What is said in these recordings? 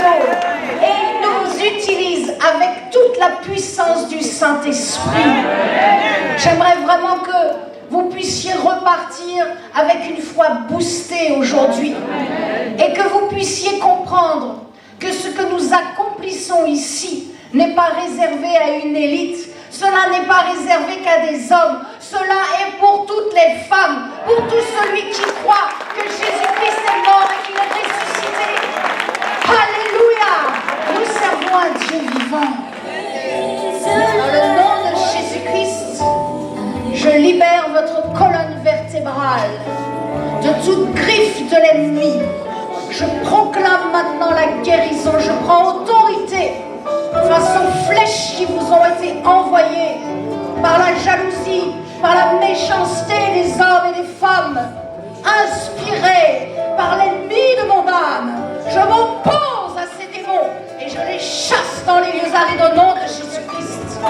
flow. Et il nous utilise avec toute la puissance du Saint-Esprit. J'aimerais vraiment que vous puissiez repartir avec une foi boostée aujourd'hui. Et que vous puissiez comprendre que ce que nous accomplissons ici n'est pas réservé à une élite. Cela n'est pas réservé qu'à des hommes. Cela est pour toutes les femmes, pour tout celui qui croit que Jésus-Christ est mort et qu'il est ressuscité. Alléluia! Nous servons un Dieu vivant. Dans le nom de Jésus-Christ, je libère votre colonne vertébrale de toute griffe de l'ennemi. Je proclame maintenant la guérison. Je prends autorité face aux flèches qui vous ont été envoyées par la jalousie, par la méchanceté des hommes et des femmes, inspirés par l'ennemi de mon âme. Je m'oppose à ces démons et je les chasse dans les lieux arides au nom de Jésus-Christ.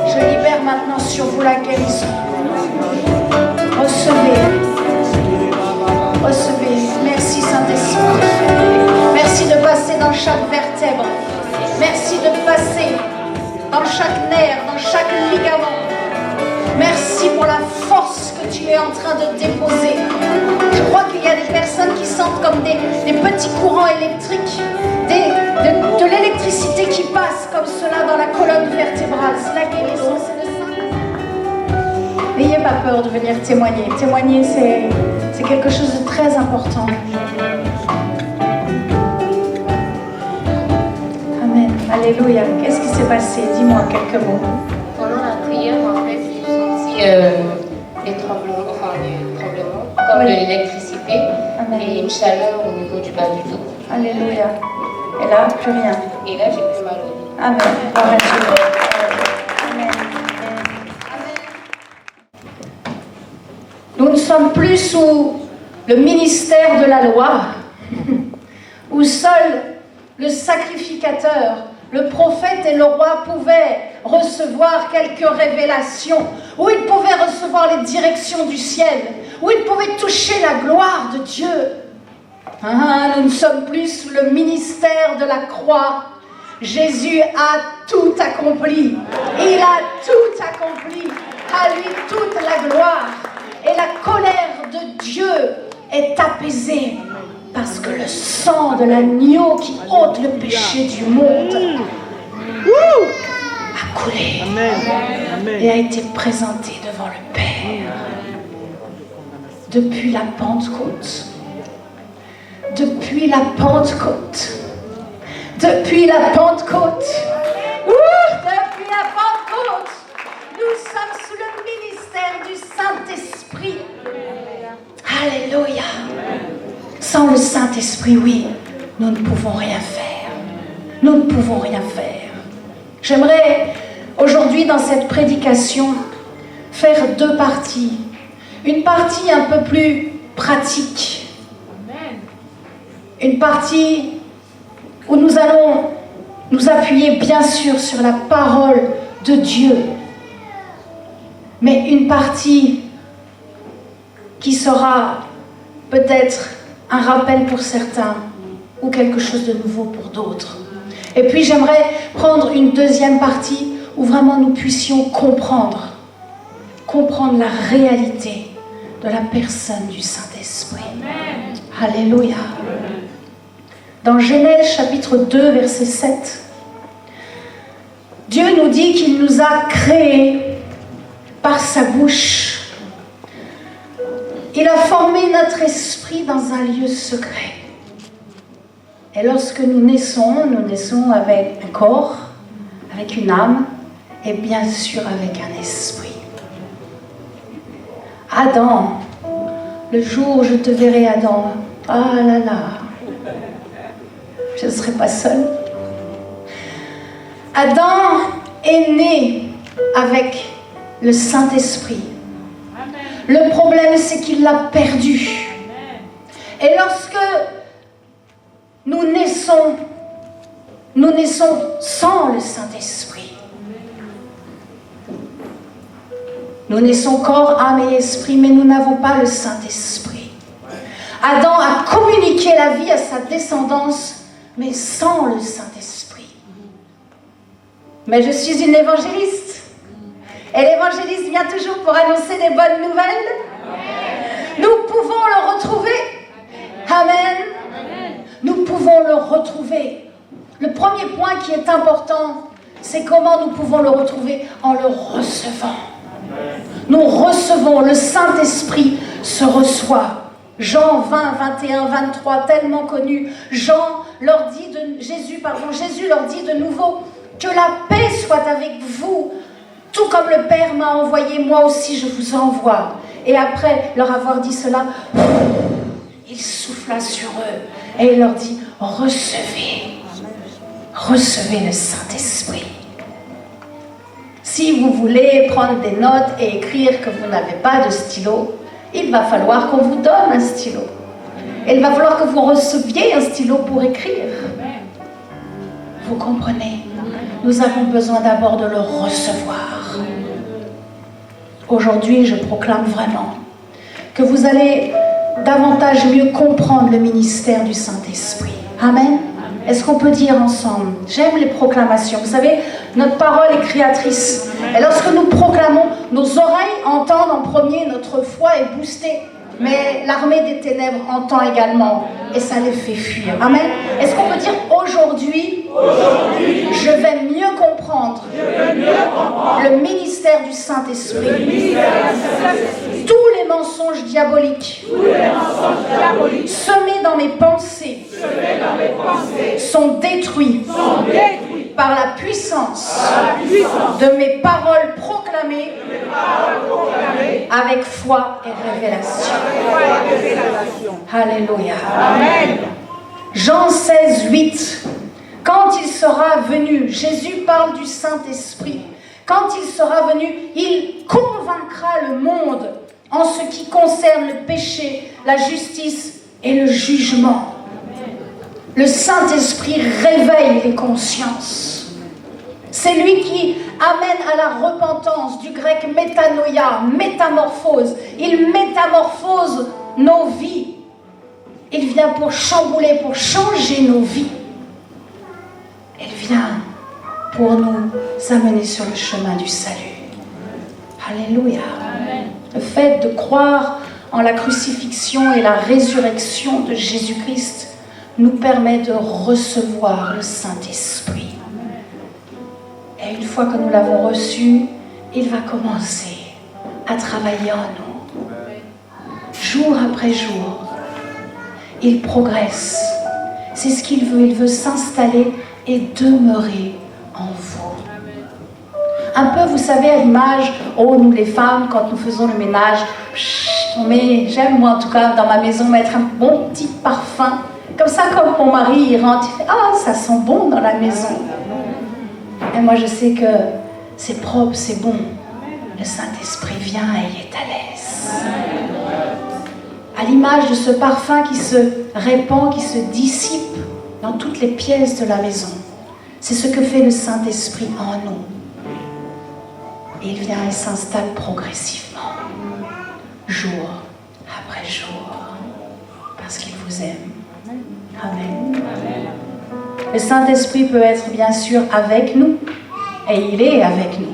Je libère maintenant sur vous la guérison. Recevez. Recevez. Merci Saint-Esprit. Merci de passer dans chaque vertèbre. Merci de passer dans chaque nerf, dans chaque ligament. Merci pour la force que tu es en train de déposer. Je crois qu'il y a des personnes qui sentent comme des petits courants électriques, de l'électricité qui passe comme cela dans la colonne vertébrale. C'est la guérison, c'est le Saint. N'ayez pas peur de venir témoigner. Témoigner, c'est quelque chose de très important. Amen. Alléluia. Qu'est-ce qui s'est passé? Dis-moi quelques mots. Pendant la prière, en fait, j'ai senti des tremblements, comme de l'électricité. Amen. Et une chaleur au niveau du bas du dos. Alléluia. Et là, plus rien. Et là, j'ai plus mal au dos. Amen. Gloire à Dieu. Amen. Nous ne sommes plus sous le ministère de la loi, où seul le sacrificateur, le prophète et le roi pouvaient recevoir quelques révélations, où ils pouvaient recevoir les directions du ciel, où ils pouvaient toucher la gloire de Dieu. Ah, nous ne sommes plus sous le ministère de la croix. Jésus a tout accompli. Il a tout accompli. À lui toute la gloire. Et la colère de Dieu est apaisée. Parce que le sang de l'agneau qui ôte le péché du monde a coulé. Et a été présenté devant le Père. Depuis la Pentecôte. Depuis la Pentecôte. Depuis la Pentecôte. Depuis la Pentecôte. Nous sommes sous le ministère du Saint-Esprit. Alléluia. Sans le Saint-Esprit, oui, nous ne pouvons rien faire. Nous ne pouvons rien faire. J'aimerais aujourd'hui dans cette prédication faire deux parties. Une partie un peu plus pratique. Une partie où nous allons nous appuyer bien sûr sur la parole de Dieu. Mais une partie qui sera peut-être un rappel pour certains ou quelque chose de nouveau pour d'autres. Et puis j'aimerais prendre une deuxième partie où vraiment nous puissions comprendre la réalité de la personne du Saint-Esprit. Alléluia. Dans Genèse chapitre 2 verset 7, Dieu nous dit qu'il nous a créés par sa bouche. Il a formé notre esprit dans un lieu secret. Et lorsque nous naissons avec un corps, avec une âme, et bien sûr avec un esprit. Adam, le jour où je te verrai, Adam, ah là là, je ne serai pas seule. Adam est né avec le Saint-Esprit. Le problème, c'est qu'il l'a perdu. Et lorsque nous naissons sans le Saint-Esprit. Nous naissons corps, âme et esprit, mais nous n'avons pas le Saint-Esprit. Adam a communiqué la vie à sa descendance mais sans le Saint-Esprit. Mais je suis une évangéliste. Et l'évangéliste vient toujours pour annoncer des bonnes nouvelles. Nous pouvons le retrouver. Amen. Nous pouvons le retrouver. Le premier point qui est important, c'est comment nous pouvons le retrouver en le recevant. Nous recevons, le Saint-Esprit se reçoit. Jean 20, 21, 23, tellement connu. Jésus leur dit de nouveau, que la paix soit avec vous, tout comme le Père m'a envoyé, moi aussi je vous envoie. Et après leur avoir dit cela, il souffla sur eux et il leur dit, recevez le Saint-Esprit. Si vous voulez prendre des notes et écrire que vous n'avez pas de stylo, il va falloir qu'on vous donne un stylo. Et il va falloir que vous receviez un stylo pour écrire. Vous comprenez? Nous avons besoin d'abord de le recevoir. Aujourd'hui, je proclame vraiment que vous allez davantage mieux comprendre le ministère du Saint-Esprit. Amen. Est-ce qu'on peut dire ensemble? J'aime les proclamations. Vous savez, notre parole est créatrice. Et lorsque nous proclamons, nos oreilles entendent en premier, notre foi est boostée. Mais l'armée des ténèbres entend également. Et ça les fait fuir. Amen. Est-ce qu'on peut dire aujourd'hui, je vais mieux comprendre le ministère du Saint-Esprit. Tous les mensonges diaboliques semés dans mes pensées sont détruits par la puissance de mes paroles proclamées avec foi et révélation. Alléluia. Amen. Jean 16, 8. Quand il sera venu, Jésus parle du Saint-Esprit. Quand il sera venu, il convaincra le monde en ce qui concerne le péché, la justice et le jugement. Le Saint-Esprit réveille les consciences. C'est lui qui amène à la repentance, du grec métanoïa, métamorphose. Il métamorphose nos vies. Il vient pour chambouler, pour changer nos vies. Il vient pour nous amener sur le chemin du salut. Alléluia. Amen. Le fait de croire en la crucifixion et la résurrection de Jésus-Christ nous permet de recevoir le Saint-Esprit. Et une fois que nous l'avons reçu, il va commencer à travailler en nous. Jour après jour, il progresse. C'est ce qu'il veut. Il veut s'installer et demeurer en vous. Un peu, vous savez, à l'image, nous les femmes, quand nous faisons le ménage, j'aime moi en tout cas dans ma maison mettre un bon petit parfum. Comme ça, quand mon mari il rentre, il fait « Ah, ça sent bon dans la maison ». Et moi, je sais que c'est propre, c'est bon. Le Saint-Esprit vient et il est à l'aise. À l'image de ce parfum qui se répand, qui se dissipe dans toutes les pièces de la maison. C'est ce que fait le Saint-Esprit en nous. Et il vient et s'installe progressivement, jour après jour, parce qu'il vous aime. Amen. Le Saint-Esprit peut être bien sûr avec nous, et il est avec nous.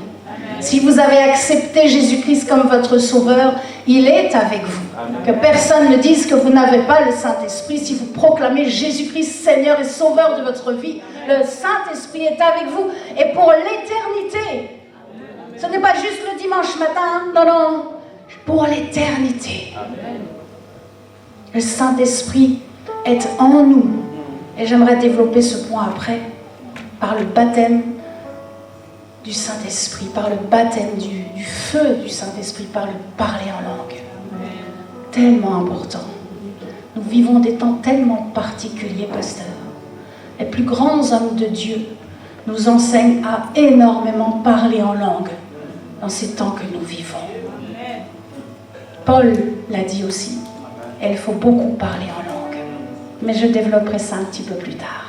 Si vous avez accepté Jésus-Christ comme votre sauveur, il est avec vous. Que personne ne dise que vous n'avez pas le Saint-Esprit. Si vous proclamez Jésus-Christ Seigneur et Sauveur de votre vie, le Saint-Esprit est avec vous. Et pour l'éternité, ce n'est pas juste le dimanche matin, non, non, pour l'éternité. Le Saint-Esprit est en nous. Et j'aimerais développer ce point après, par le baptême du Saint-Esprit, par le baptême du feu du Saint-Esprit, par le parler en langue. Tellement important. Nous vivons des temps tellement particuliers, pasteur. Les plus grands hommes de Dieu nous enseignent à énormément parler en langue dans ces temps que nous vivons. Paul l'a dit aussi, et il faut beaucoup parler en langue. Mais je développerai ça un petit peu plus tard.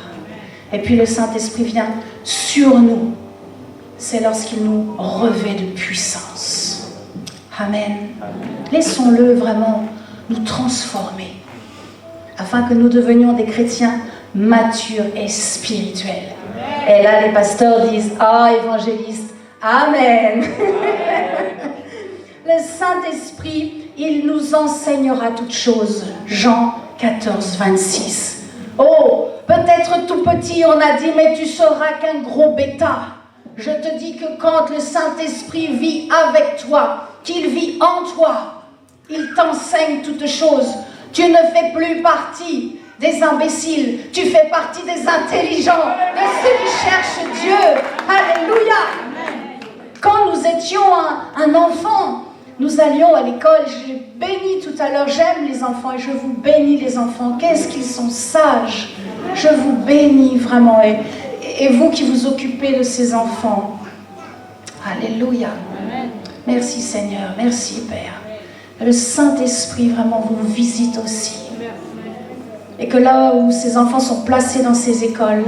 Et puis le Saint-Esprit vient sur nous. C'est lorsqu'il nous revêt de puissance. Amen. Laissons-le vraiment nous transformer, afin que nous devenions des chrétiens mature et spirituelle. Et là, les pasteurs disent, ah, évangéliste, amen. Le Saint-Esprit, il nous enseignera toutes choses. Jean 14, 26. Oh, peut-être tout petit, on a dit, mais tu seras qu'un gros bêta. Je te dis que quand le Saint-Esprit vit avec toi, qu'il vit en toi, il t'enseigne toutes choses. Tu ne fais plus partie des imbéciles, tu fais partie des intelligents, de ceux qui cherchent Dieu. Alléluia. Quand nous étions un enfant, nous allions à l'école, j'ai béni tout à l'heure, j'aime les enfants et je vous bénis les enfants. Qu'est-ce qu'ils sont sages. Je vous bénis vraiment. Et vous qui vous occupez de ces enfants. Alléluia. Merci Seigneur, merci Père. Le Saint-Esprit vraiment vous visite aussi. Et que là où ces enfants sont placés dans ces écoles,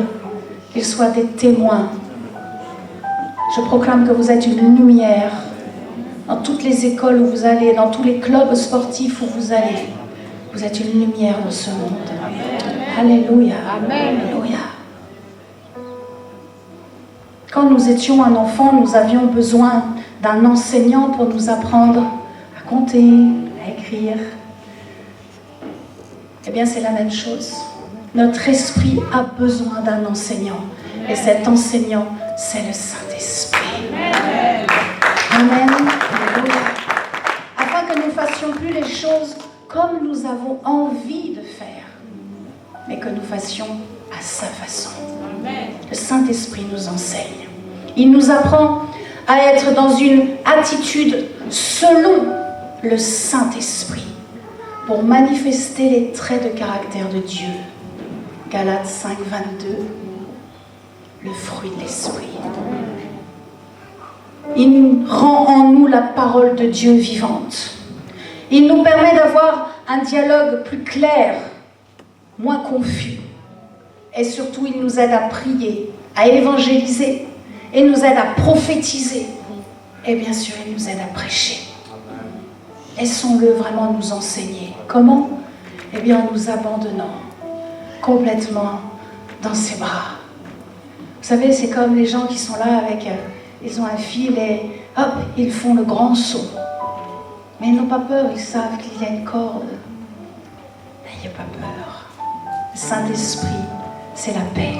qu'ils soient des témoins. Je proclame que vous êtes une lumière dans toutes les écoles où vous allez, dans tous les clubs sportifs où vous allez. Vous êtes une lumière dans ce monde. Alléluia. Amen. Alléluia. Quand nous étions un enfant, nous avions besoin d'un enseignant pour nous apprendre à compter, à écrire. Eh bien, c'est la même chose. Notre esprit a besoin d'un enseignant. Et cet enseignant, c'est le Saint-Esprit. Amen. Alléluia. Afin que nous ne fassions plus les choses comme nous avons envie de faire, mais que nous fassions à sa façon. Le Saint-Esprit nous enseigne. Il nous apprend à être dans une attitude selon le Saint-Esprit pour manifester les traits de caractère de Dieu. Galates 5, 22, le fruit de l'Esprit. Il rend en nous la parole de Dieu vivante. Il nous permet d'avoir un dialogue plus clair, moins confus. Et surtout, il nous aide à prier, à évangéliser, et nous aide à prophétiser. Et bien sûr, il nous aide à prêcher. Laissons-le vraiment nous enseigner. Comment? Eh bien, en nous abandonnant complètement dans ses bras. Vous savez, c'est comme les gens qui sont là avec... ils ont un fil et hop, ils font le grand saut. Mais ils n'ont pas peur, ils savent qu'il y a une corde. N'ayez pas peur. Le Saint-Esprit, c'est la paix.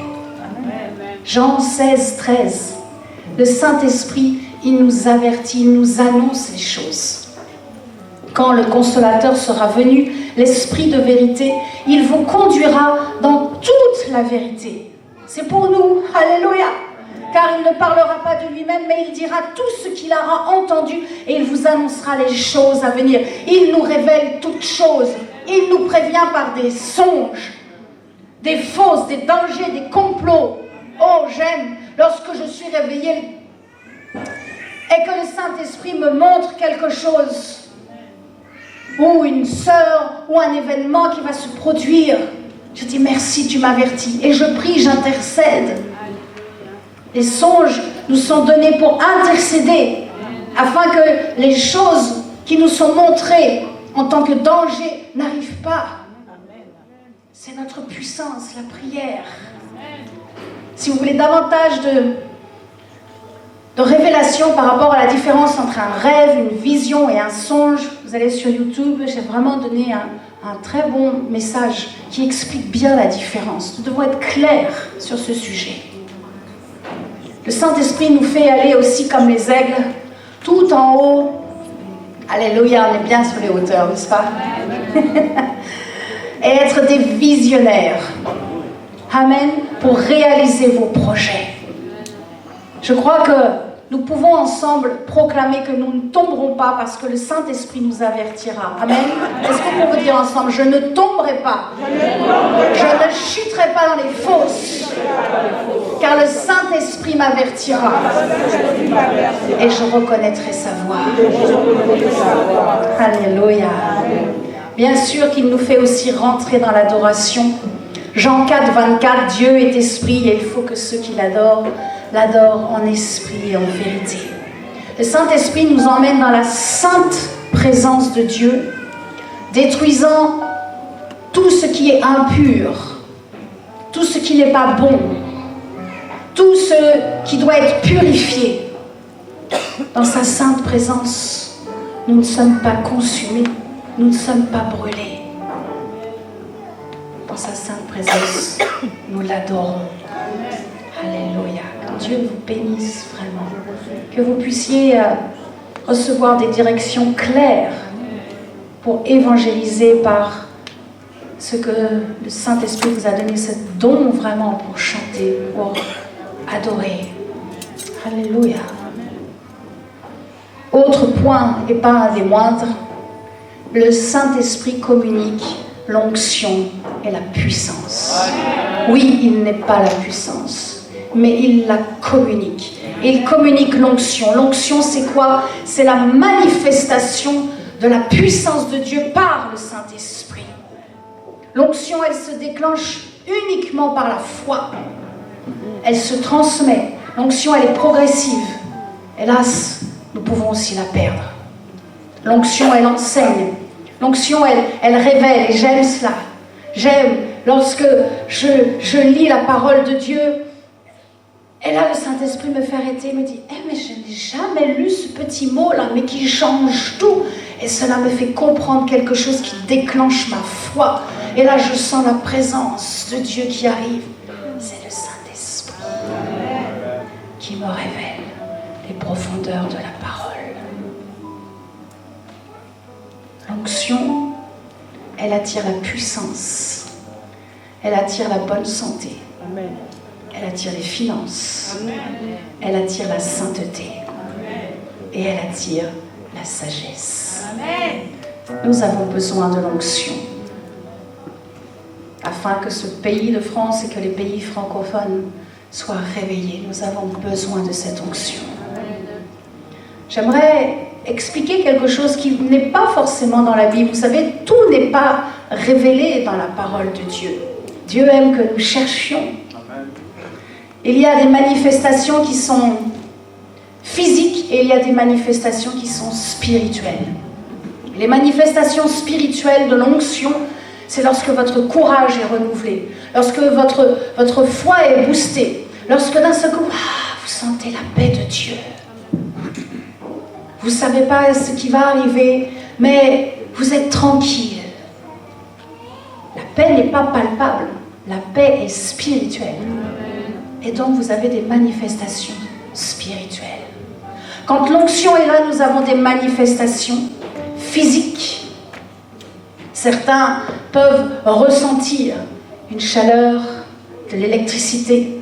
Jean 16, 13. Le Saint-Esprit, il nous avertit, il nous annonce les choses. Quand le Consolateur sera venu, l'Esprit de vérité, il vous conduira dans toute la vérité. C'est pour nous, alléluia. Car il ne parlera pas de lui-même, mais il dira tout ce qu'il aura entendu et il vous annoncera les choses à venir. Il nous révèle toutes choses. Il nous prévient par des songes, des fausses, des dangers, des complots. Oh, j'aime lorsque je suis réveillée et que le Saint-Esprit me montre quelque chose, ou une sœur, ou un événement qui va se produire. Je dis merci, tu m'avertis. Et je prie, j'intercède. Les songes nous sont donnés pour intercéder, afin que les choses qui nous sont montrées en tant que danger n'arrivent pas. C'est notre puissance, la prière. Si vous voulez davantage de révélation par rapport à la différence entre un rêve, une vision et un songe, vous allez sur YouTube, j'ai vraiment donné un très bon message qui explique bien la différence. Nous devons être clairs sur ce sujet. Le Saint-Esprit nous fait aller aussi comme les aigles, tout en haut. Alléluia, on est bien sur les hauteurs, n'est-ce pas? Et être des visionnaires. Amen, pour réaliser vos projets. Je crois que nous pouvons ensemble proclamer que nous ne tomberons pas parce que le Saint-Esprit nous avertira. Amen. Est-ce qu'on peut dire ensemble, je ne tomberai pas, je ne chuterai pas dans les fosses, car le Saint-Esprit m'avertira et je reconnaîtrai sa voix. Alléluia. Bien sûr qu'il nous fait aussi rentrer dans l'adoration. Jean 4, 24, Dieu est esprit et il faut que ceux qui l'adorent en esprit et en vérité. Le Saint-Esprit nous emmène dans la sainte présence de Dieu, détruisant tout ce qui est impur tout ce qui n'est pas bon, tout ce qui doit être purifié. Dans sa sainte présence, nous ne sommes pas consumés, nous ne sommes pas brûlés. Dans sa sainte présence, nous l'adorons. Alléluia. Que Dieu vous bénisse vraiment. Que vous puissiez recevoir des directions claires pour évangéliser par ce que le Saint-Esprit vous a donné, ce don vraiment pour chanter, pour adorer. Alléluia. Autre point, et pas un des moindres, le Saint-Esprit communique l'onction et la puissance. Oui, il n'est pas la puissance, mais il la communique. Il communique l'onction. L'onction, c'est quoi? C'est la manifestation de la puissance de Dieu par le Saint-Esprit. L'onction, elle se déclenche uniquement par la foi. Elle se transmet. L'onction, elle est progressive. Hélas, nous pouvons aussi la perdre. L'onction, elle enseigne. L'onction, elle révèle. Et j'aime cela. J'aime lorsque je lis la parole de Dieu. Et là, le Saint-Esprit me fait arrêter, me dit « mais je n'ai jamais lu ce petit mot-là, mais qui change tout. » Et cela me fait comprendre quelque chose qui déclenche ma foi. Et là, je sens la présence de Dieu qui arrive. C'est le Saint-Esprit qui me révèle les profondeurs de la parole. L'onction, elle attire la puissance. Elle attire la bonne santé. Amen. Elle attire les finances. Amen. Elle attire la sainteté. Amen. Et elle attire la sagesse. Amen. Nous avons besoin de l'onction afin que ce pays de France et que les pays francophones soient réveillés. Nous avons besoin de cette onction. J'aimerais expliquer quelque chose qui n'est pas forcément dans la Bible. Vous savez, tout n'est pas révélé dans la parole de Dieu. Dieu aime que nous cherchions. Il y a des manifestations qui sont physiques et il y a des manifestations qui sont spirituelles. Les manifestations spirituelles de l'onction, c'est lorsque votre courage est renouvelé, lorsque votre foi est boostée, lorsque d'un seul coup, vous sentez la paix de Dieu. Vous ne savez pas ce qui va arriver, mais vous êtes tranquille. La paix n'est pas palpable, la paix est spirituelle. Et donc vous avez des manifestations spirituelles. Quand l'onction est là, nous avons des manifestations physiques. Certains peuvent ressentir une chaleur, de l'électricité.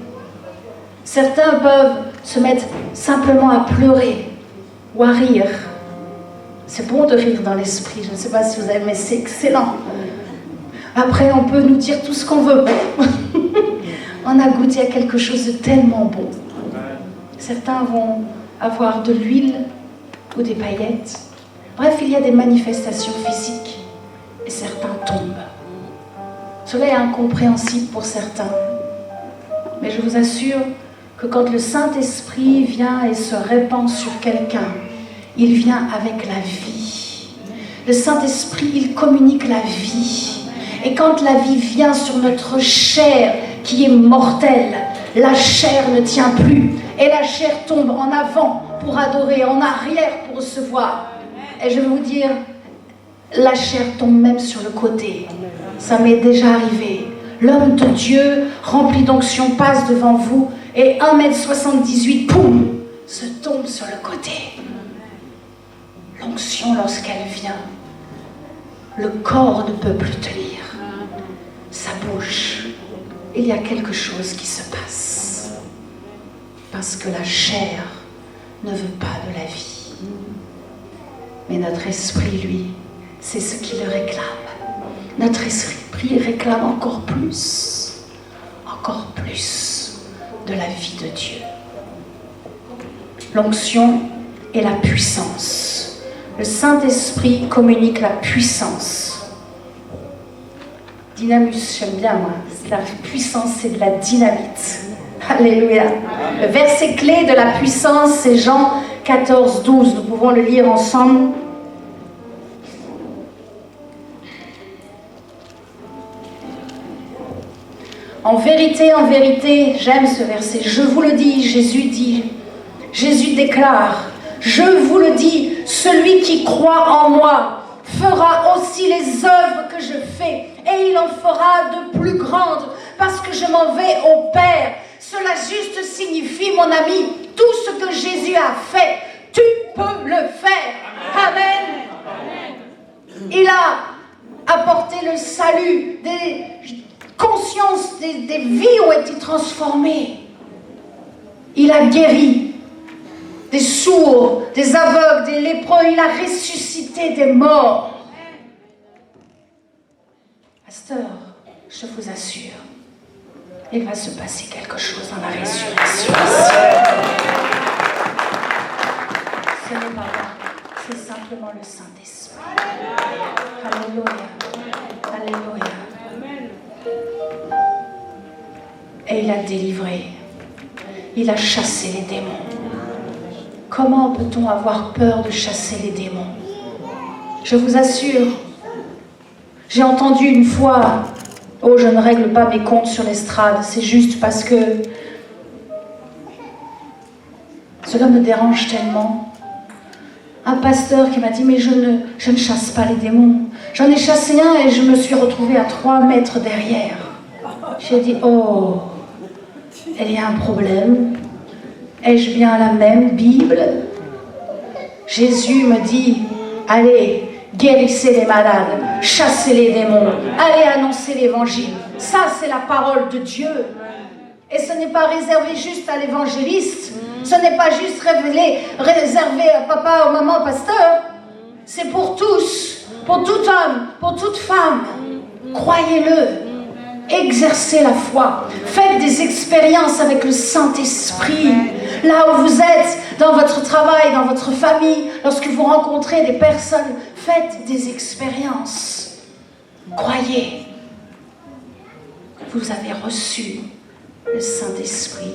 Certains peuvent se mettre simplement à pleurer ou à rire. C'est bon de rire dans l'esprit, je ne sais pas si vous avez, mais c'est excellent. Après, on peut nous dire tout ce qu'on veut. On a goûté à quelque chose de tellement bon. Certains vont avoir de l'huile ou des paillettes. Bref, il y a des manifestations physiques et certains tombent. Cela est incompréhensible pour certains. Mais je vous assure que quand le Saint-Esprit vient et se répand sur quelqu'un, il vient avec la vie. Le Saint-Esprit, il communique la vie. Et quand la vie vient sur notre chair qui est mortelle, la chair ne tient plus. Et la chair tombe en avant pour adorer, en arrière pour recevoir. Et je vais vous dire, la chair tombe même sur le côté. Ça m'est déjà arrivé. L'homme de Dieu, rempli d'onction, passe devant vous et 1m78, poum, se tombe sur le côté. L'onction, lorsqu'elle vient, le corps ne peut plus tenir. Ça bouge. Il y a quelque chose qui se passe. Parce que la chair ne veut pas de la vie. Mais notre esprit, lui, c'est ce qui le réclame. Notre esprit réclame encore plus de la vie de Dieu. L'onction et la puissance. Le Saint-Esprit communique la puissance. Dynamus, j'aime bien moi. La puissance, c'est de la dynamite. Alléluia. Le verset clé de la puissance, c'est Jean 14, 12. Nous pouvons le lire ensemble. en vérité, j'aime ce verset, je vous le dis, Jésus déclare, je vous le dis, celui qui croit en moi fera aussi les œuvres que je fais, et il en fera de plus grandes, parce que je m'en vais au Père. Cela juste signifie, mon ami, tout ce que Jésus a fait, tu peux le faire. Amen. Il a apporté le salut, des consciences, des vies ont été transformées. Il a guéri des sourds, des aveugles, des lépreux, il a ressuscité des morts. Pasteur, je vous assure, il va se passer quelque chose dans la résurrection. Ce n'est pas moi, c'est simplement le Saint-Esprit. Alléluia. Alléluia. Et il a délivré. Il a chassé les démons. Comment peut-on avoir peur de chasser les démons? Je vous assure, j'ai entendu une fois, oh, je ne règle pas mes comptes sur l'estrade, c'est juste parce que cela me dérange tellement. Un pasteur qui m'a dit, mais je ne chasse pas les démons. J'en ai chassé un et je me suis retrouvée à 3 mètres derrière. J'ai dit, oh, il y a un problème. Ai-je bien la même Bible? Jésus me dit, allez, guérissez les malades, chassez les démons, allez annoncer l'évangile. Ça, c'est la parole de Dieu. Et ce n'est pas réservé juste à l'évangéliste. Ce n'est pas juste réservé à papa, ou maman, pasteur. C'est pour tous, pour tout homme, pour toute femme. Croyez-le. Exercez la foi. Faites des expériences avec le Saint-Esprit. Là où vous êtes, dans votre travail, dans votre famille, lorsque vous rencontrez des personnes, faites des expériences. Croyez. Vous avez reçu le Saint-Esprit.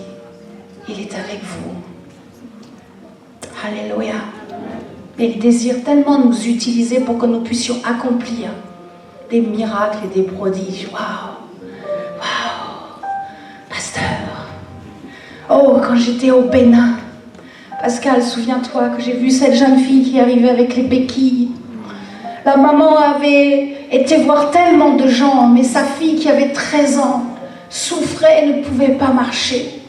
Il est avec vous. Alléluia. Il désire tellement nous utiliser pour que nous puissions accomplir des miracles et des prodiges. Waouh! Waouh! Pasteur! Oh, quand j'étais au Bénin, Pascal, souviens-toi que j'ai vu cette jeune fille qui arrivait avec les béquilles. La maman avait été voir tellement de gens, mais sa fille qui avait 13 ans souffrait et ne pouvait pas marcher.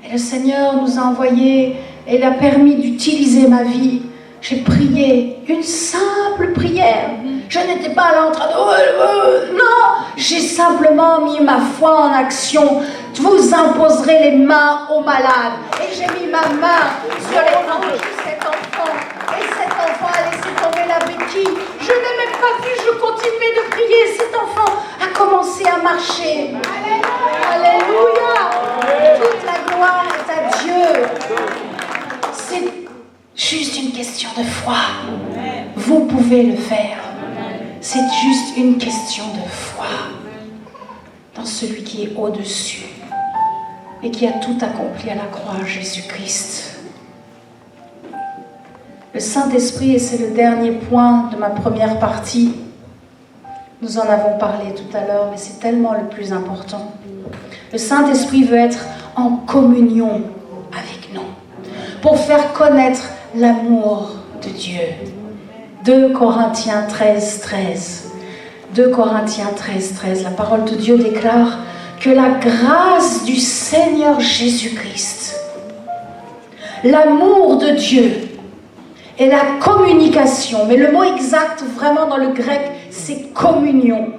Et le Seigneur nous a envoyés et il a permis d'utiliser ma vie. J'ai prié une simple prière. Je n'étais pas là en train de... non, j'ai simplement mis ma foi en action. Vous imposerez les mains aux malades. Et j'ai mis ma main sur les hanches de cet enfant. Et cet enfant a laissé tomber la béquille. Je n'ai même pas vu, je continuais de prier. Cet enfant a commencé à marcher. Alléluia. Toute la gloire est à Dieu. C'est juste une question de foi. Vous pouvez le faire. C'est juste une question de foi dans celui qui est au-dessus et qui a tout accompli à la croix, Jésus-Christ. Le Saint-Esprit, et c'est le dernier point de ma première partie, nous en avons parlé tout à l'heure, mais c'est tellement le plus important. Le Saint-Esprit veut être en communion avec nous pour faire connaître l'amour de Dieu. 2 Corinthiens 13, 13. 2 Corinthiens 13, 13. La parole de Dieu déclare que la grâce du Seigneur Jésus-Christ, l'amour de Dieu et la communication, mais le mot exact vraiment dans le grec, c'est communion,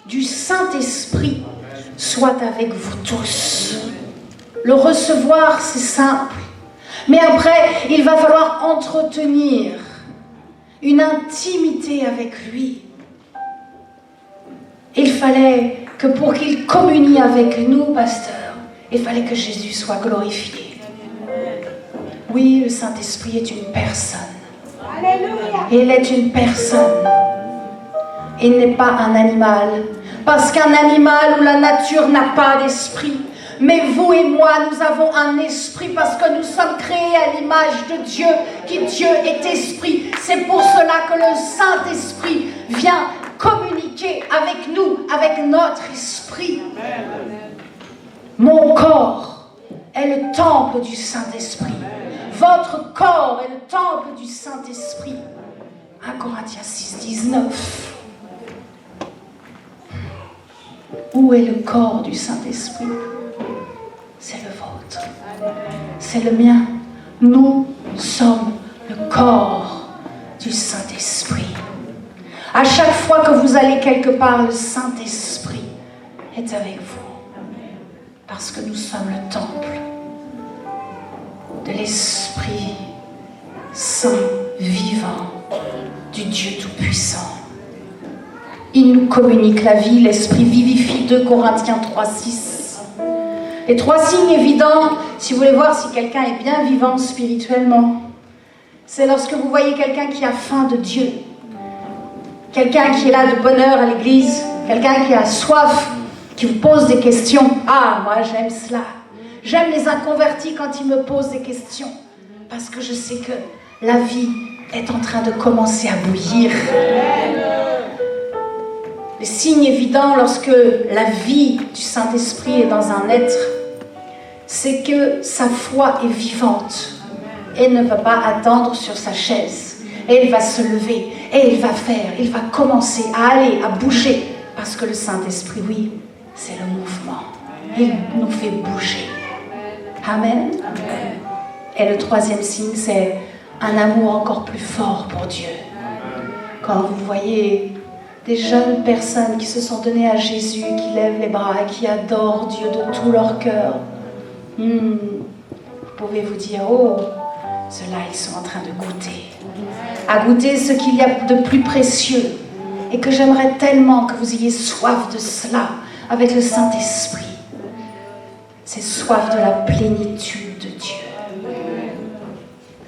du Saint-Esprit soit avec vous tous. Le recevoir, c'est simple. Mais après, il va falloir entretenir une intimité avec lui. Il fallait que pour qu'il communie avec nous, pasteur, il fallait que Jésus soit glorifié. Oui, le Saint-Esprit est une personne. Alléluia. Il est une personne. Il n'est pas un animal. Parce qu'un animal ou la nature n'a pas d'esprit. Mais vous et moi, nous avons un esprit parce que nous sommes créés à l'image de Dieu, qui Dieu est esprit. C'est pour cela que le Saint-Esprit vient communiquer avec nous, avec notre esprit. Mon corps est le temple du Saint-Esprit. Votre corps est le temple du Saint-Esprit. 1 Corinthiens 6, 19. Où est le corps du Saint-Esprit? C'est le vôtre. C'est le mien. Nous sommes le corps du Saint-Esprit. À chaque fois que vous allez quelque part, le Saint-Esprit est avec vous. Parce que nous sommes le temple de l'Esprit Saint vivant du Dieu Tout-Puissant. Il nous communique la vie, l'Esprit vivifie. 2 Corinthiens 3, 6. Les 3 signes évidents, si vous voulez voir si quelqu'un est bien vivant spirituellement, c'est lorsque vous voyez quelqu'un qui a faim de Dieu, quelqu'un qui est là de bonne heure à l'église, quelqu'un qui a soif, qui vous pose des questions. Ah, moi j'aime cela. J'aime les inconvertis quand ils me posent des questions, parce que je sais que la vie est en train de commencer à bouillir. Le signe évident lorsque la vie du Saint-Esprit est dans un être, c'est que sa foi est vivante. Elle ne va pas attendre sur sa chaise. Elle va se lever et il va faire, il va commencer à aller, à bouger. Parce que le Saint-Esprit, oui, c'est le mouvement. Il nous fait bouger. Amen. Et le 3e signe, c'est un amour encore plus fort pour Dieu. Quand vous voyez des jeunes personnes qui se sont données à Jésus, qui lèvent les bras et qui adorent Dieu de tout leur cœur, vous pouvez vous dire, oh, ceux-là, ils sont en train de goûter. À goûter ce qu'il y a de plus précieux. Et que j'aimerais tellement que vous ayez soif de cela avec le Saint-Esprit. C'est soif de la plénitude de Dieu.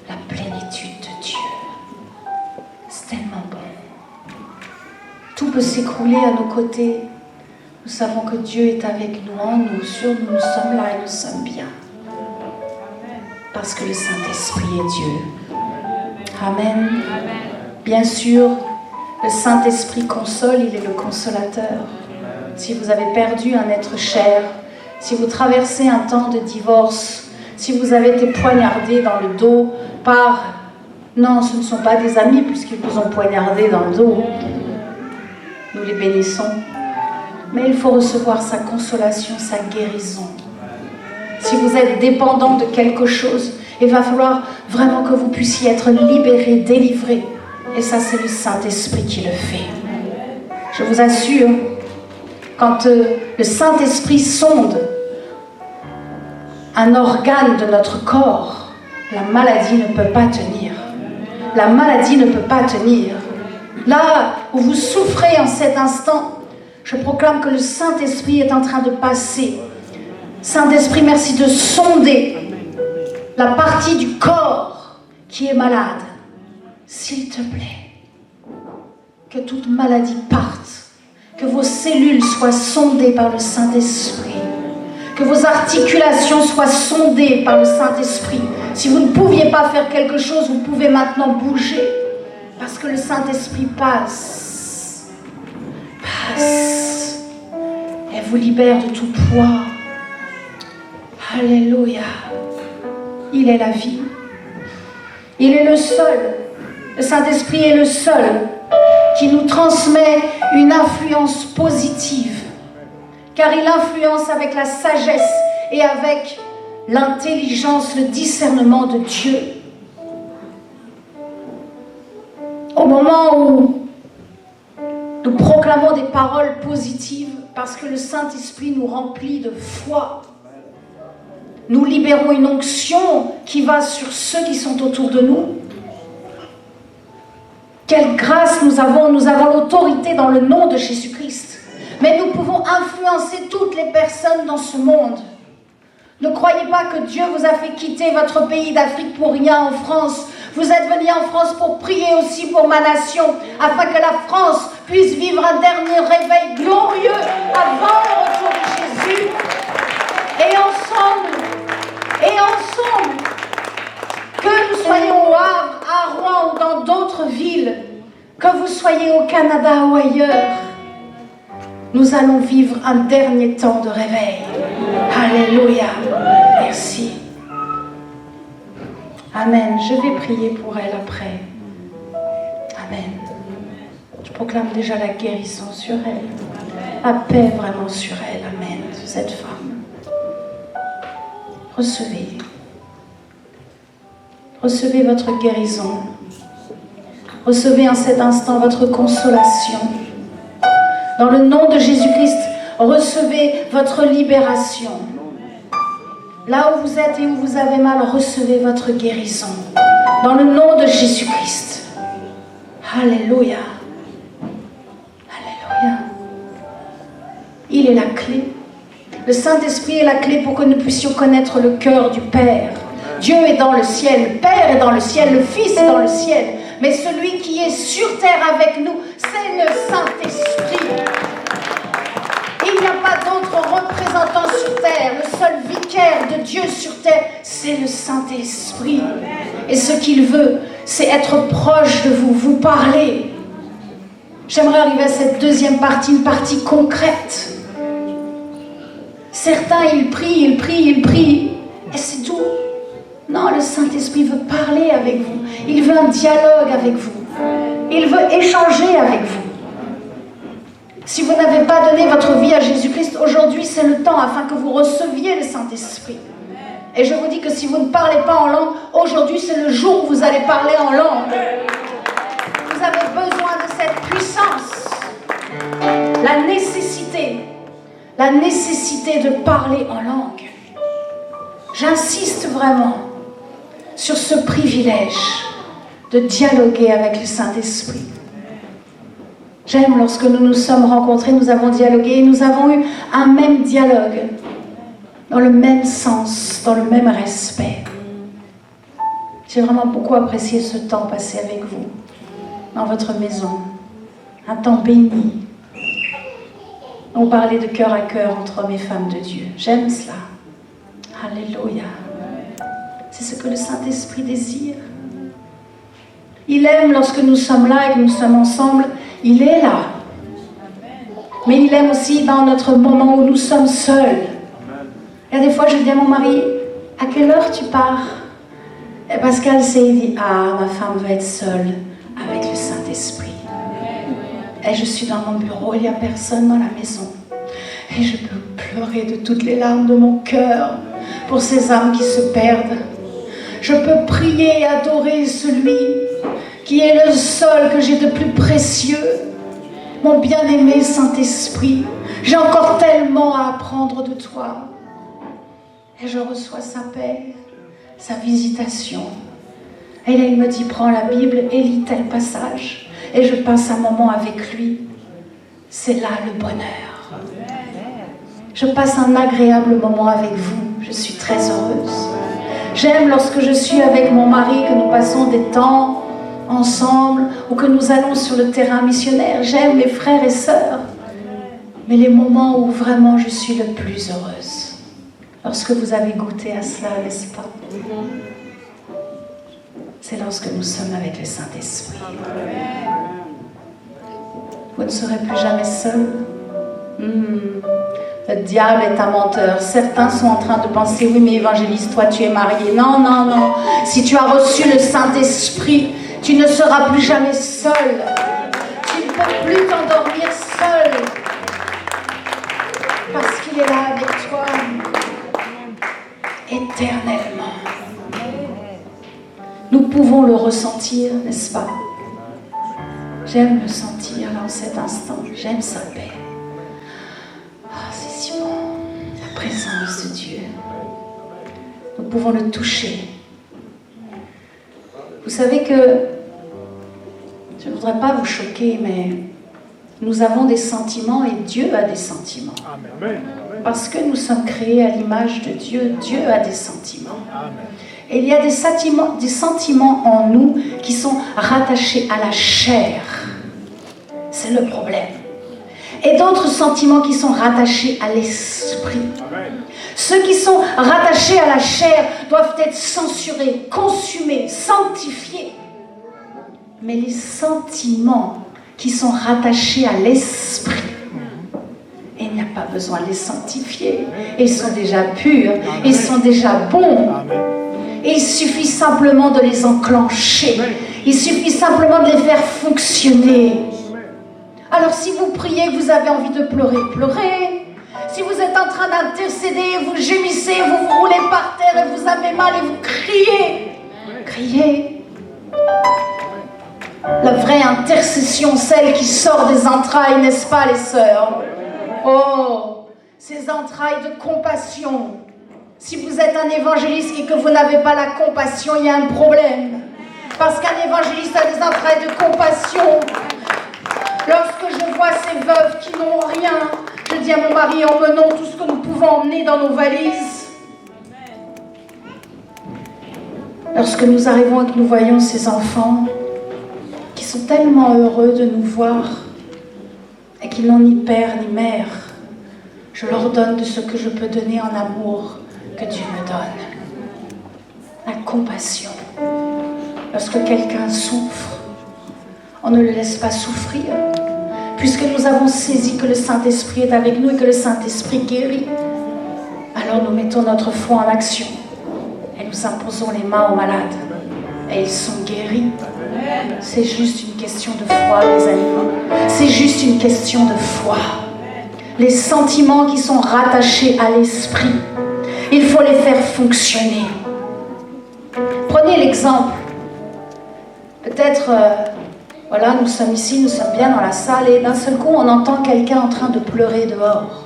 La plénitude de Dieu. C'est tellement bon. Tout peut s'écrouler à nos côtés. Nous savons que Dieu est avec nous, en nous, sur nous. Nous sommes là et nous sommes bien. Parce que le Saint-Esprit est Dieu. Amen. Bien sûr, le Saint-Esprit console, il est le consolateur. Si vous avez perdu un être cher, si vous traversez un temps de divorce, si vous avez été poignardé dans le dos par... Non, ce ne sont pas des amis puisqu'ils vous ont poignardé dans le dos. Nous les bénissons. Mais il faut recevoir sa consolation, sa guérison. Si vous êtes dépendant de quelque chose, il va falloir vraiment que vous puissiez être libéré, délivré. Et ça, c'est le Saint-Esprit qui le fait. Je vous assure, quand le Saint-Esprit sonde un organe de notre corps, la maladie ne peut pas tenir. La maladie ne peut pas tenir. Là où vous souffrez en cet instant, je proclame que le Saint-Esprit est en train de passer. Saint-Esprit, merci de sonder la partie du corps qui est malade. S'il te plaît, que toute maladie parte, que vos cellules soient sondées par le Saint-Esprit, que vos articulations soient sondées par le Saint-Esprit. Si vous ne pouviez pas faire quelque chose, vous pouvez maintenant bouger, parce que le Saint-Esprit passe, et vous libère de tout poids. Alléluia. Il est la vie. Il est le seul. Le Saint-Esprit est le seul qui nous transmet une influence positive, car il influence avec la sagesse et avec l'intelligence, le discernement de Dieu. Au moment où nous proclamons des paroles positives, parce que le Saint-Esprit nous remplit de foi, nous libérons une onction qui va sur ceux qui sont autour de nous. Quelle grâce nous avons l'autorité dans le nom de Jésus-Christ. Mais nous pouvons influencer toutes les personnes dans ce monde. Ne croyez pas que Dieu vous a fait quitter votre pays d'Afrique pour rien en France. Vous êtes venus en France pour prier aussi pour ma nation, afin que la France puisse vivre un dernier réveil glorieux avant le retour de Jésus. Et ensemble, que nous soyons au Havre, à Rouen ou dans d'autres villes, que vous soyez au Canada ou ailleurs, nous allons vivre un dernier temps de réveil. Alléluia. Merci. Amen. Je vais prier pour elle après. Amen. Je proclame déjà la guérison sur elle. La paix vraiment sur elle. Amen. Sur cette femme. Recevez. Recevez votre guérison. Recevez en cet instant votre consolation. Dans le nom de Jésus-Christ, recevez votre libération. Là où vous êtes et où vous avez mal, recevez votre guérison. Dans le nom de Jésus-Christ. Alléluia. Alléluia. Il est la clé. Le Saint-Esprit est la clé pour que nous puissions connaître le cœur du Père. Dieu est dans le ciel, le Père est dans le ciel, le Fils est dans le ciel. Mais celui qui est sur terre avec nous, c'est le Saint-Esprit. Il n'y a pas d'autre représentant sur terre. Le seul vicaire de Dieu sur terre, c'est le Saint-Esprit. Et ce qu'il veut, c'est être proche de vous, vous parler. J'aimerais arriver à cette deuxième partie, une partie concrète. Certains, ils prient, et c'est tout. Non, le Saint-Esprit veut parler avec vous. Il veut un dialogue avec vous. Il veut échanger avec vous. Si vous n'avez pas donné votre vie à Jésus-Christ, aujourd'hui c'est le temps afin que vous receviez le Saint-Esprit. Et je vous dis que si vous ne parlez pas en langue, aujourd'hui c'est le jour où vous allez parler en langue. Vous avez besoin de cette puissance. La nécessité de parler en langue. J'insiste vraiment sur ce privilège de dialoguer avec le Saint-Esprit. J'aime lorsque nous nous sommes rencontrés, nous avons dialogué, nous avons eu un même dialogue, dans le même sens, dans le même respect. J'ai vraiment beaucoup apprécié ce temps passé avec vous, dans votre maison, un temps béni. On parlait de cœur à cœur entre hommes et femmes de Dieu. J'aime cela. Alléluia. C'est ce que le Saint-Esprit désire. Il aime lorsque nous sommes là et que nous sommes ensemble. Il est là. Mais il aime aussi dans notre moment où nous sommes seuls. Et des fois, je dis à mon mari, à quelle heure tu pars? Et Pascal s'est dit, ah, ma femme va être seule avec le Saint-Esprit. Et je suis dans mon bureau, il n'y a personne dans la maison. Et je peux pleurer de toutes les larmes de mon cœur pour ces âmes qui se perdent. Je peux prier et adorer celui qui est le seul que j'ai de plus précieux. Mon bien-aimé Saint-Esprit, j'ai encore tellement à apprendre de toi. Et je reçois sa paix, sa visitation. Et là, il me dit, prends la Bible et lis tel passage. Et je passe un moment avec lui. C'est là le bonheur. Je passe un agréable moment avec vous. Je suis très heureuse. J'aime lorsque je suis avec mon mari, que nous passons des temps ensemble ou que nous allons sur le terrain missionnaire. J'aime mes frères et sœurs. Mais les moments où vraiment je suis le plus heureuse, lorsque vous avez goûté à cela, n'est-ce pas? C'est lorsque nous sommes avec le Saint-Esprit. Vous ne serez plus jamais seul. Le diable est un menteur. Certains sont en train de penser, oui mais évangéliste, toi tu es marié. Non, non, non. Si tu as reçu le Saint-Esprit, tu ne seras plus jamais seul. Tu ne peux plus t'endormir seul. Parce qu'il est là avec toi. Éternellement. Nous pouvons le ressentir, n'est-ce pas? J'aime le sentir là en cet instant. J'aime sa paix. Ah, c'est si bon. La présence de Dieu. Nous pouvons le toucher. Vous savez que, je ne voudrais pas vous choquer, mais nous avons des sentiments et Dieu a des sentiments. Parce que nous sommes créés à l'image de Dieu, Dieu a des sentiments. Et il y a des sentiments en nous qui sont rattachés à la chair. C'est le problème. Et d'autres sentiments qui sont rattachés à l'esprit. Ceux qui sont rattachés à la chair doivent être censurés, consumés, sanctifiés. Mais les sentiments qui sont rattachés à l'esprit. Et il n'y a pas besoin de les sanctifier. Ils sont déjà purs, ils sont déjà bons. Et il suffit simplement de les enclencher. Il suffit simplement de les faire fonctionner. Alors si vous priez, que vous avez envie de pleurer, pleurez. Si vous êtes en train d'intercéder, vous gémissez, vous vous roulez par terre et vous avez mal et vous criez, criez. La vraie intercession, celle qui sort des entrailles, n'est-ce pas les sœurs? Oh, ces entrailles de compassion. Si vous êtes un évangéliste et que vous n'avez pas la compassion, il y a un problème. Parce qu'un évangéliste a des entrailles de compassion. Lorsque je vois ces veuves qui n'ont rien, je dis à mon mari, emmenons tout ce que nous pouvons emmener dans nos valises. Lorsque nous arrivons et que nous voyons ces enfants qui sont tellement heureux de nous voir et qui n'ont ni père ni mère, je leur donne de ce que je peux donner en amour que Dieu me donne. La compassion. Lorsque quelqu'un souffre, on ne le laisse pas souffrir. Puisque nous avons saisi que le Saint-Esprit est avec nous et que le Saint-Esprit guérit, alors nous mettons notre foi en action et nous imposons les mains aux malades et ils sont guéris. C'est juste une question de foi, mes amis. C'est juste une question de foi. Les sentiments qui sont rattachés à l'esprit, il faut les faire fonctionner. Prenez l'exemple. Peut-être, voilà, nous sommes ici, nous sommes bien dans la salle et d'un seul coup, on entend quelqu'un en train de pleurer dehors.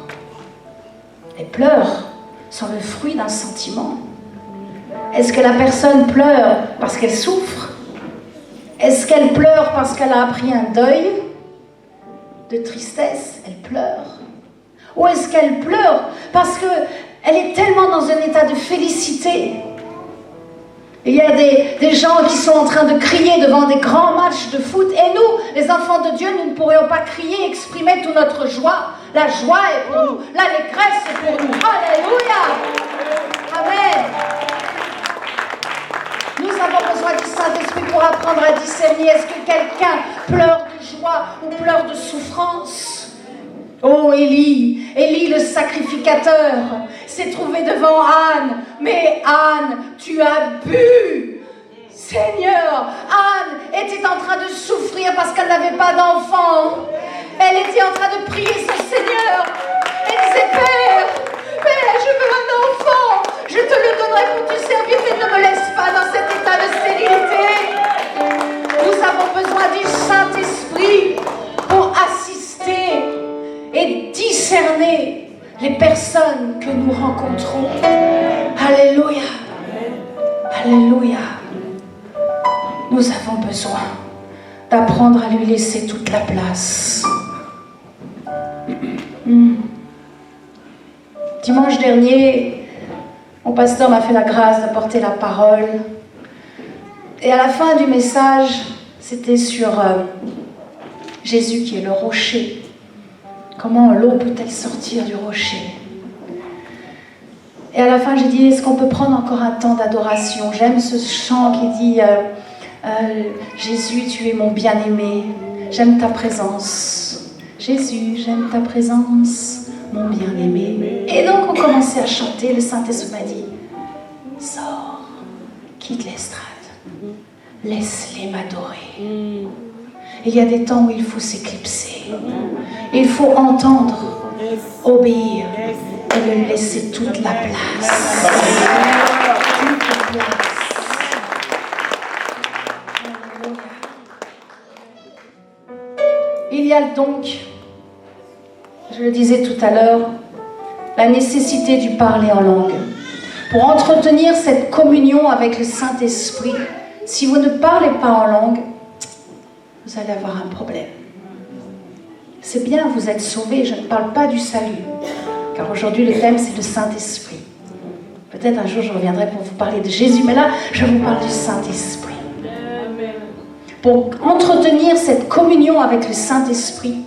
Les pleurs sont le fruit d'un sentiment. Est-ce que la personne pleure parce qu'elle souffre? Est-ce qu'elle pleure parce qu'elle a appris un deuil de tristesse? Elle pleure. Ou est-ce qu'elle pleure parce qu'elle est tellement dans un état de félicité? Il y a des gens qui sont en train de crier devant des grands matchs de foot et nous, les enfants de Dieu, nous ne pourrions pas crier, exprimer toute notre joie. La joie est pour nous, l'allégresse est pour nous. Alléluia! Amen! Nous avons besoin du Saint-Esprit pour apprendre à discerner. Est-ce que quelqu'un pleure de joie ou pleure de souffrance? Oh Élie, Élie le sacrificateur, s'est trouvé devant Anne. Mais Anne, tu as bu. Seigneur, Anne était en train de souffrir parce qu'elle n'avait pas d'enfant. Elle était en train de prier son Seigneur. Elle disait, Père, je veux un enfant. Je te le donnerai pour te servir, mais ne me laisse pas dans cet état de stérilité. Nous avons besoin du Saint-Esprit pour assister et discerner les personnes que nous rencontrons. Alléluia. Alléluia. Nous avons besoin d'apprendre à lui laisser toute la place. Dimanche dernier, mon pasteur m'a fait la grâce d'apporter la parole. Et à la fin du message, c'était sur Jésus qui est le rocher. Comment l'eau peut-elle sortir du rocher? Et à la fin, j'ai dit, est-ce qu'on peut prendre encore un temps d'adoration? J'aime ce chant qui dit, Jésus, tu es mon bien-aimé, j'aime ta présence. Jésus, j'aime ta présence, mon bien-aimé. Et donc, on commençait à chanter, le Saint-Esprit m'a dit, sors, quitte l'estrade, laisse-les m'adorer. Il y a des temps où il faut s'éclipser. Il faut entendre, obéir et lui laisser toute la place. Toute la place. Il y a donc, je le disais tout à l'heure, la nécessité du parler en langue. Pour entretenir cette communion avec le Saint-Esprit, si vous ne parlez pas en langue, vous allez avoir un problème. C'est bien, vous êtes sauvés, je ne parle pas du salut, car aujourd'hui le thème c'est le Saint-Esprit. Peut-être un jour je reviendrai pour vous parler de Jésus, mais là je vous parle du Saint-Esprit. Pour entretenir cette communion avec le Saint-Esprit,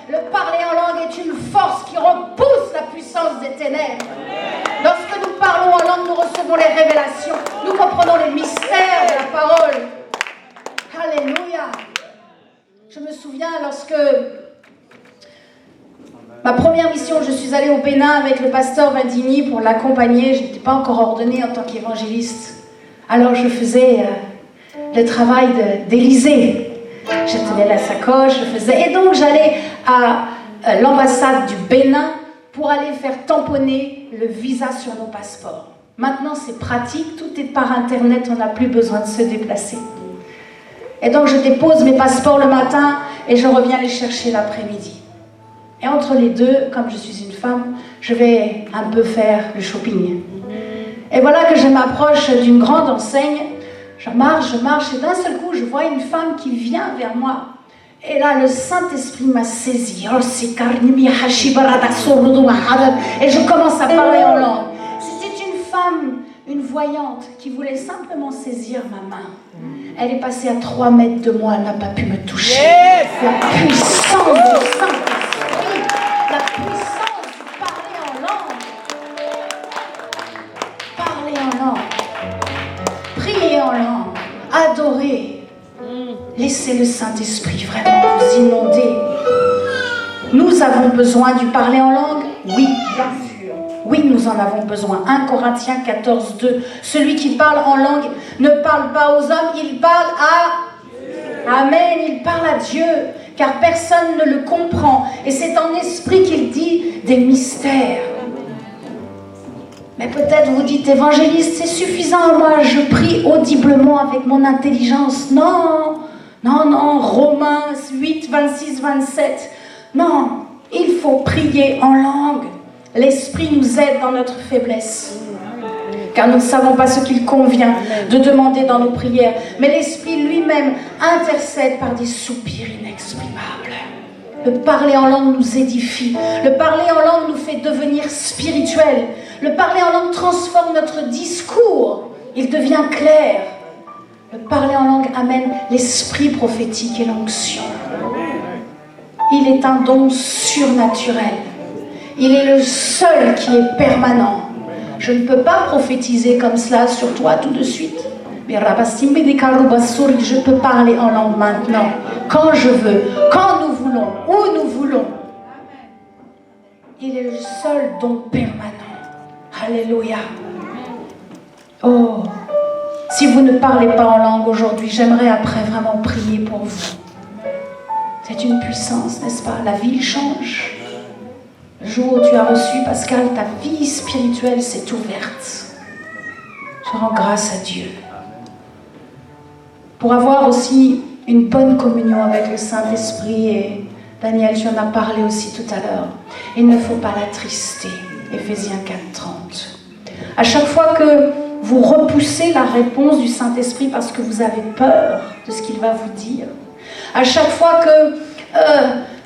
le parler en langue est une force qui repousse la puissance des ténèbres. Lorsque révélation. Nous comprenons les mystères de la parole. Alléluia. Je me souviens lorsque ma première mission, je suis allée au Bénin avec le pasteur Vandini pour l'accompagner. Je n'étais pas encore ordonnée en tant qu'évangéliste. Alors je faisais le travail d'Élysée. Je tenais la sacoche, je faisais... Et donc j'allais à l'ambassade du Bénin pour aller faire tamponner le visa sur nos passeports. Maintenant c'est pratique, tout est par internet, on n'a plus besoin de se déplacer. Et donc je dépose mes passeports le matin et je reviens les chercher l'après-midi. Et entre les deux, comme je suis une femme, je vais un peu faire le shopping. Et voilà que je m'approche d'une grande enseigne. Je marche, et d'un seul coup, je vois une femme qui vient vers moi. Et là, le Saint-Esprit m'a saisi. Et je commence à parler en langue. C'était une femme, une voyante, qui voulait simplement saisir ma main. Elle est passée à 3 mètres de moi, elle n'a pas pu me toucher. Yes! La puissance du Saint-Esprit, la puissance de parler en langue. Parler en langue. Prier en langue. Adorer. Laissez le Saint-Esprit vraiment vous inonder. Nous avons besoin du parler en langue? Oui, bien sûr. Oui, nous en avons besoin. 1 Corinthiens 14, 2. Celui qui parle en langue ne parle pas aux hommes, il parle à... Amen, il parle à Dieu, car personne ne le comprend. Et c'est en esprit qu'il dit des mystères. Mais peut-être vous dites, évangéliste, c'est suffisant, moi je prie audiblement avec mon intelligence. Non, non, non, Romains 8, 26, 27. Non, il faut prier en langue. L'Esprit nous aide dans notre faiblesse. Car nous ne savons pas ce qu'il convient de demander dans nos prières. Mais l'Esprit lui-même intercède par des soupirs inexprimables. Le parler en langue nous édifie. Le parler en langue nous fait devenir spirituel. Le parler en langue transforme notre discours. Il devient clair. Le parler en langue amène l'esprit prophétique et l'onction. Il est un don surnaturel. Il est le seul qui est permanent. Je ne peux pas prophétiser comme cela sur toi tout de suite. Mais je peux parler en langue maintenant, quand je veux, quand nous voulons, où nous voulons. Il est le seul don permanent. Alléluia. Oh, si vous ne parlez pas en langue aujourd'hui, j'aimerais après vraiment prier pour vous. C'est une puissance, n'est-ce pas? La vie change. Le jour où tu as reçu, Pascal, ta vie spirituelle s'est ouverte. Je rends grâce à Dieu. Pour avoir aussi une bonne communion avec le Saint-Esprit, et Daniel, tu en as parlé aussi tout à l'heure, il ne faut pas l'attrister. Éphésiens 4, 30. À chaque fois que vous repoussez la réponse du Saint-Esprit parce que vous avez peur de ce qu'il va vous dire, à chaque fois que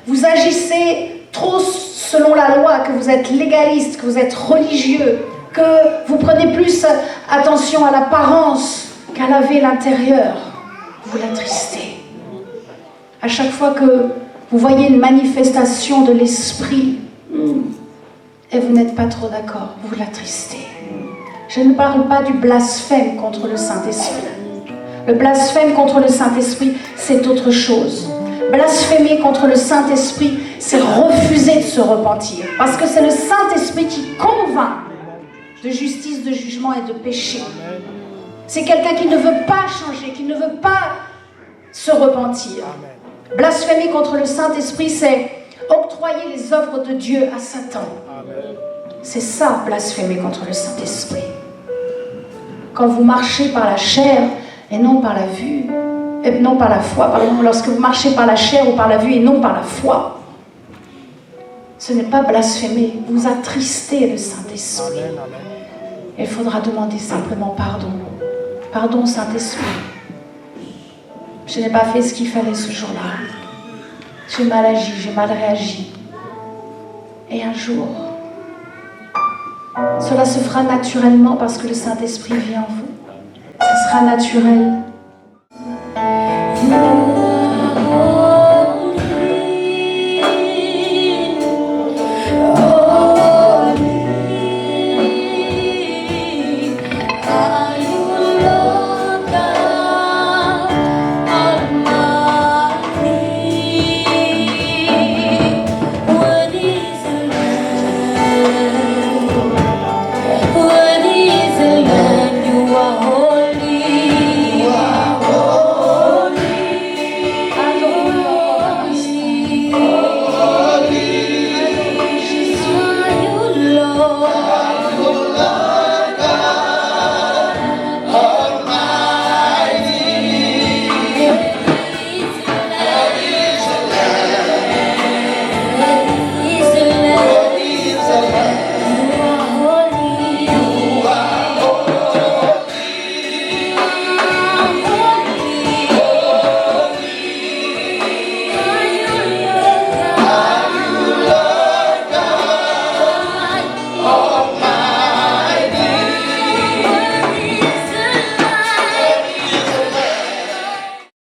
vous agissez trop selon la loi, que vous êtes légaliste, que vous êtes religieux, que vous prenez plus attention à l'apparence qu'à laver l'intérieur, vous l'attristez. À chaque fois que vous voyez une manifestation de l'esprit et vous n'êtes pas trop d'accord, vous l'attristez. Je ne parle pas du blasphème contre le Saint-Esprit. Le blasphème contre le Saint-Esprit, c'est autre chose. Blasphémer contre le Saint-Esprit, c'est refuser de se repentir. Parce que c'est le Saint-Esprit qui convainc de justice, de jugement et de péché. C'est quelqu'un qui ne veut pas changer, qui ne veut pas se repentir. Blasphémer contre le Saint-Esprit, c'est octroyer les œuvres de Dieu à Satan. C'est ça, blasphémer contre le Saint-Esprit. Quand vous marchez par la chair et non par la vue, et non par la foi, pardon, lorsque vous marchez par la chair ou par la vue et non par la foi, ce n'est pas blasphémer, vous attristez le Saint-Esprit. Il faudra demander simplement pardon. Pardon, Saint-Esprit. Je n'ai pas fait ce qu'il fallait ce jour-là. J'ai mal agi, j'ai mal réagi. Et un jour, cela se fera naturellement parce que le Saint-Esprit vit en vous. Ce sera naturel.